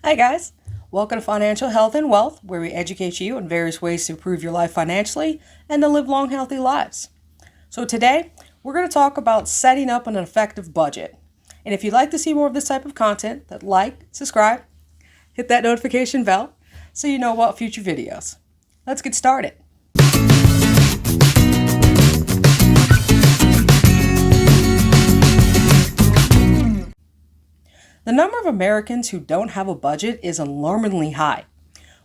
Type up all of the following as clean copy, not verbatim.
Hi guys, welcome to Financial Health and Wealth, where we educate you on various ways to improve your life financially and to live long, healthy lives. So today, we're going to talk about setting up an effective budget. And if you'd like to see more of this type of content, then like, subscribe, hit that notification bell so you know about future videos. Let's get started. The number of Americans who don't have a budget is alarmingly high.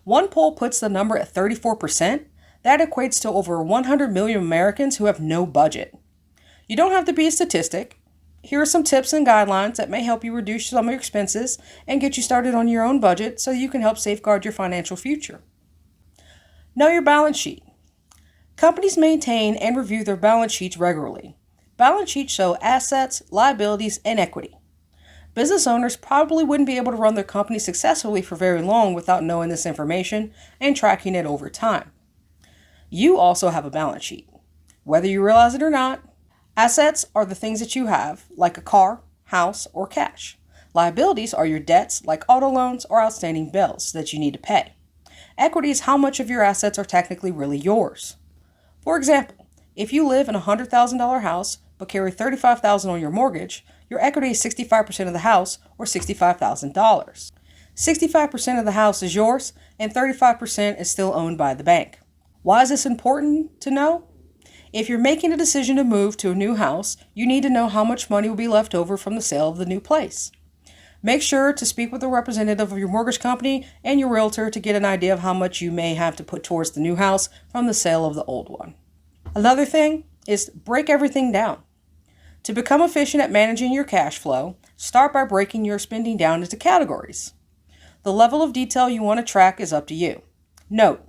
One poll puts the number at 34%. That equates to over 100 million Americans who have no budget. You don't have to be a statistic. Here are some tips and guidelines that may help you reduce some of your expenses and get you started on your own budget so you can help safeguard your financial future. Know your balance sheet. Companies maintain and review their balance sheets regularly. Balance sheets show assets, liabilities, and equity. Business owners probably wouldn't be able to run their company successfully for very long without knowing this information and tracking it over time. You also have a balance sheet. Whether you realize it or not, assets are the things that you have, like a car, house, or cash. Liabilities are your debts, like auto loans or outstanding bills that you need to pay. Equity is how much of your assets are technically really yours. For example, if you live in a $100,000 house but carry $35,000 on your mortgage, your equity is 65% of the house, or $65,000. 65% of the house is yours, and 35% is still owned by the bank. Why is this important to know? If you're making a decision to move to a new house, you need to know how much money will be left over from the sale of the new place. Make sure to speak with a representative of your mortgage company and your realtor to get an idea of how much you may have to put towards the new house from the sale of the old one. Another thing is break everything down. To become efficient at managing your cash flow, start by breaking your spending down into categories. The level of detail you want to track is up to you. Note,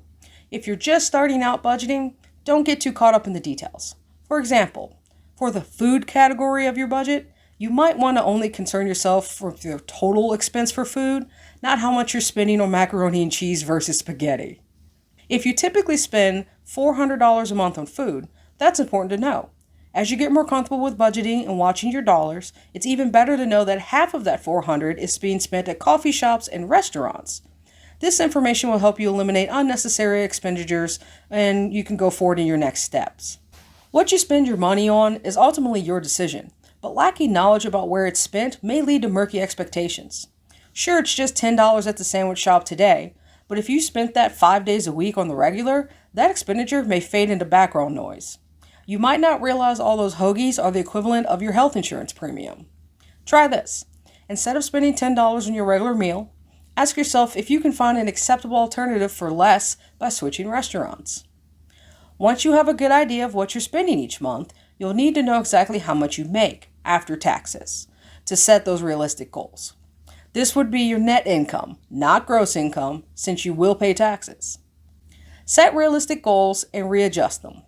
if you're just starting out budgeting, don't get too caught up in the details. For example, for the food category of your budget, you might want to only concern yourself with your total expense for food, not how much you're spending on macaroni and cheese versus spaghetti. If you typically spend $400 a month on food, that's important to know. As you get more comfortable with budgeting and watching your dollars, it's even better to know that half of that $400 is being spent at coffee shops and restaurants. This information will help you eliminate unnecessary expenditures and you can go forward in your next steps. What you spend your money on is ultimately your decision, but lacking knowledge about where it's spent may lead to murky expectations. Sure, it's just $10 at the sandwich shop today, but if you spent that 5 days a week on the regular, that expenditure may fade into background noise. You might not realize all those hoagies are the equivalent of your health insurance premium. Try this. Instead of spending $10 on your regular meal, ask yourself if you can find an acceptable alternative for less by switching restaurants. Once you have a good idea of what you're spending each month, you'll need to know exactly how much you make after taxes to set those realistic goals. This would be your net income, not gross income, since you will pay taxes. Set realistic goals and readjust them.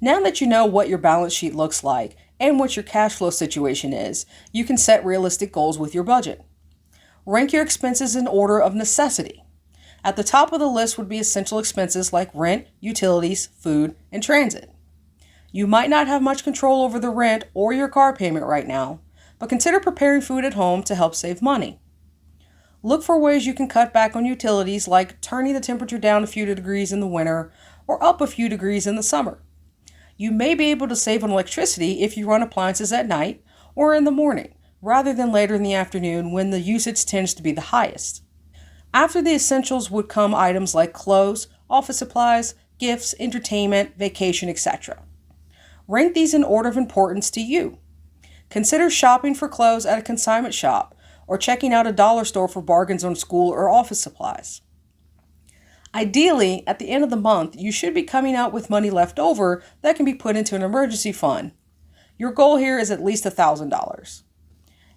Now that you know what your balance sheet looks like and what your cash flow situation is, you can set realistic goals with your budget. Rank your expenses in order of necessity. At the top of the list would be essential expenses like rent, utilities, food, and transit. You might not have much control over the rent or your car payment right now, but consider preparing food at home to help save money. Look for ways you can cut back on utilities like turning the temperature down a few degrees in the winter or up a few degrees in the summer. You may be able to save on electricity if you run appliances at night or in the morning, rather than later in the afternoon when the usage tends to be the highest. After the essentials would come items like clothes, office supplies, gifts, entertainment, vacation, etc. Rank these in order of importance to you. Consider shopping for clothes at a consignment shop or checking out a dollar store for bargains on school or office supplies. Ideally, at the end of the month, you should be coming out with money left over that can be put into an emergency fund. Your goal here is at least $1,000.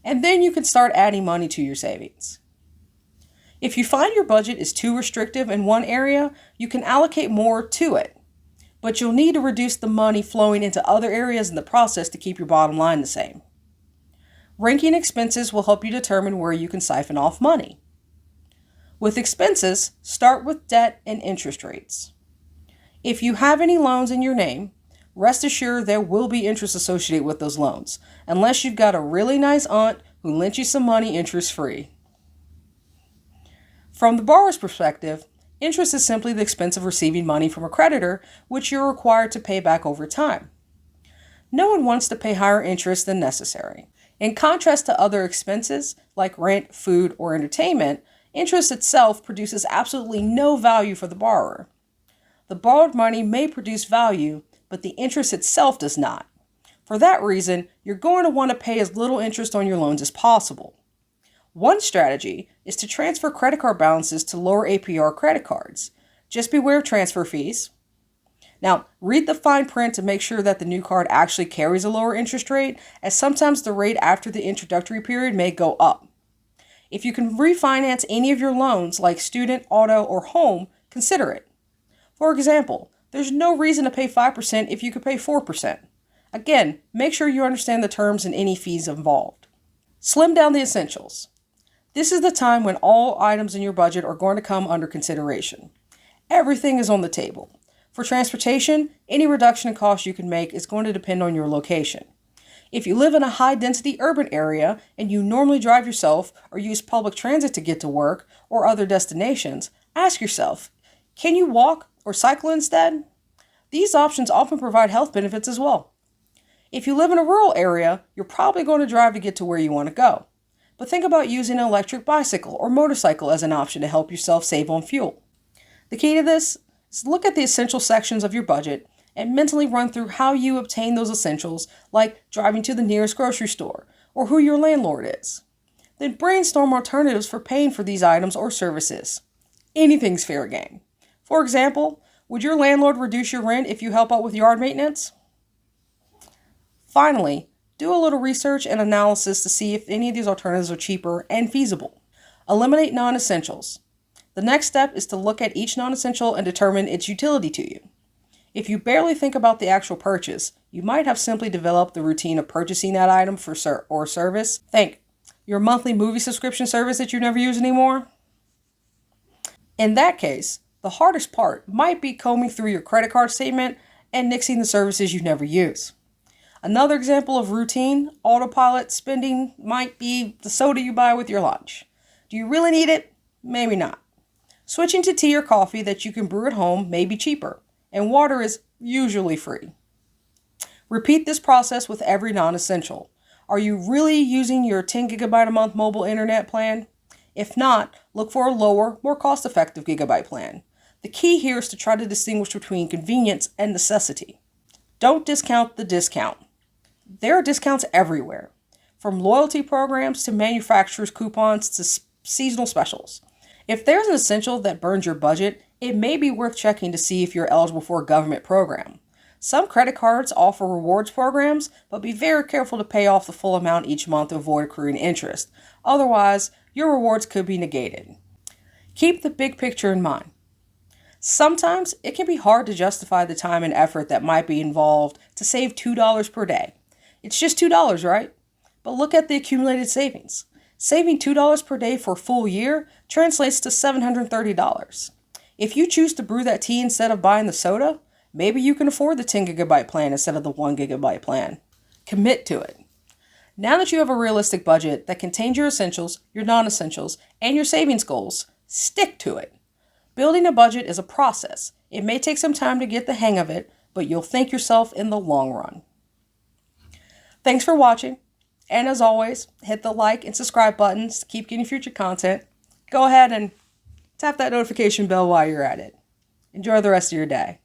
And then you can start adding money to your savings. If you find your budget is too restrictive in one area, you can allocate more to it. But you'll need to reduce the money flowing into other areas in the process to keep your bottom line the same. Ranking expenses will help you determine where you can siphon off money. With expenses, start with debt and interest rates. If you have any loans in your name, rest assured there will be interest associated with those loans, unless you've got a really nice aunt who lent you some money interest-free. From the borrower's perspective, interest is simply the expense of receiving money from a creditor, which you're required to pay back over time. No one wants to pay higher interest than necessary. In contrast to other expenses like rent, food, or entertainment, interest itself produces absolutely no value for the borrower. The borrowed money may produce value, but the interest itself does not. For that reason, you're going to want to pay as little interest on your loans as possible. One strategy is to transfer credit card balances to lower APR credit cards. Just beware of transfer fees. Now, read the fine print to make sure that the new card actually carries a lower interest rate, as sometimes the rate after the introductory period may go up. If you can refinance any of your loans like student, auto, or home, consider it. For example, there's no reason to pay 5% if you could pay 4%. Again, make sure you understand the terms and any fees involved. Slim down the essentials. This is the time when all items in your budget are going to come under consideration. Everything is on the table. For transportation, any reduction in cost you can make is going to depend on your location. If you live in a high-density urban area and you normally drive yourself or use public transit to get to work or other destinations, ask yourself, can you walk or cycle instead? These options often provide health benefits as well. If you live in a rural area, you're probably going to drive to get to where you want to go. But think about using an electric bicycle or motorcycle as an option to help yourself save on fuel. The key to this is look at the essential sections of your budget and mentally run through how you obtain those essentials, like driving to the nearest grocery store or who your landlord is. Then brainstorm alternatives for paying for these items or services. Anything's fair game. For example, would your landlord reduce your rent if you help out with yard maintenance? Finally, do a little research and analysis to see if any of these alternatives are cheaper and feasible. Eliminate non-essentials. The next step is to look at each non-essential and determine its utility to you. If you barely think about the actual purchase, you might have simply developed the routine of purchasing that item for service. Think, your monthly movie subscription service that you never use anymore? In that case, the hardest part might be combing through your credit card statement and nixing the services you never use. Another example of routine autopilot spending might be the soda you buy with your lunch. Do you really need it? Maybe not. Switching to tea or coffee that you can brew at home may be cheaper, and water is usually free. Repeat this process with every non-essential. Are you really using your 10 gigabyte a month mobile internet plan? If not, look for a lower, more cost-effective gigabyte plan. The key here is to try to distinguish between convenience and necessity. Don't discount the discount. There are discounts everywhere, from loyalty programs to manufacturers' coupons to seasonal specials. If there's an essential that burns your budget, it may be worth checking to see if you're eligible for a government program. Some credit cards offer rewards programs, but be very careful to pay off the full amount each month to avoid accruing interest. Otherwise, your rewards could be negated. Keep the big picture in mind. Sometimes it can be hard to justify the time and effort that might be involved to save $2 per day. It's just $2, right? But look at the accumulated savings. Saving $2 per day for a full year translates to $730. If you choose to brew that tea instead of buying the soda, maybe you can afford the 10 gigabyte plan instead of the 1 gigabyte plan. Commit to it. Now that you have a realistic budget that contains your essentials, your non-essentials, and your savings goals, stick to it. Building a budget is a process. It may take some time to get the hang of it, but you'll thank yourself in the long run. Thanks for watching. And as always, hit the like and subscribe buttons to keep getting future content. Go ahead and tap that notification bell while you're at it. Enjoy the rest of your day.